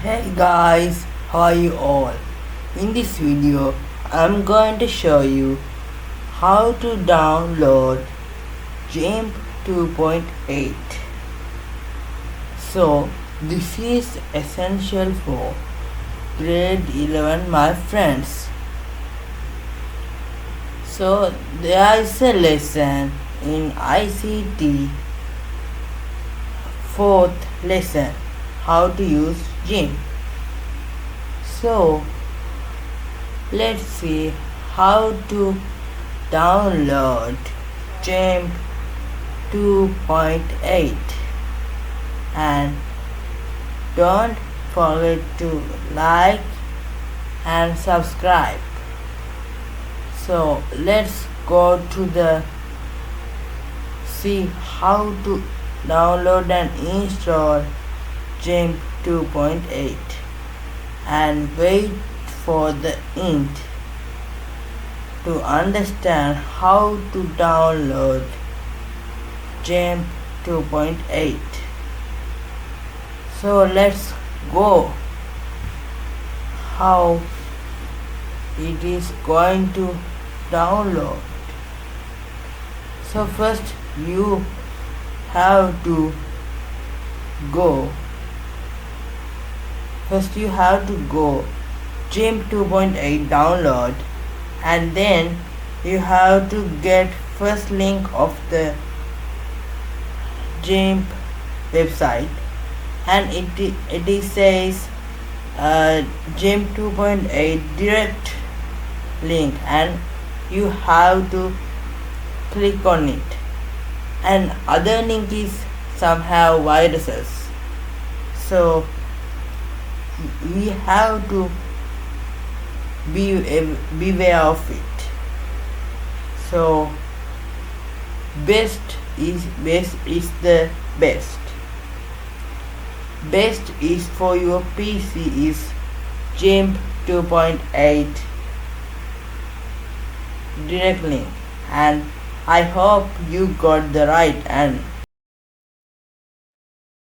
Hey guys, how are you all? In this video, I'm going to show you how to download gimp 2.8. So, this is essential for grade 11 my friends. So, there is a lesson in ICT 4th lesson, how to use gimp. So let's see how to download gimp 2.8, and don't forget to like and subscribe. So let's go to the see how to download and install gimp 2.8 and wait for the int to understand how to download gimp 2.8. So let's go how it is going to download. So first you have to go gimp 2.8 download, and then you have to get first link of the gimp website, and it says gimp 2.8 direct link, and you have to click on it, and other link is somehow viruses, so we have to beware of it. So best is the best is for your PC is gimp 2.8 direct link, and I hope you got the right and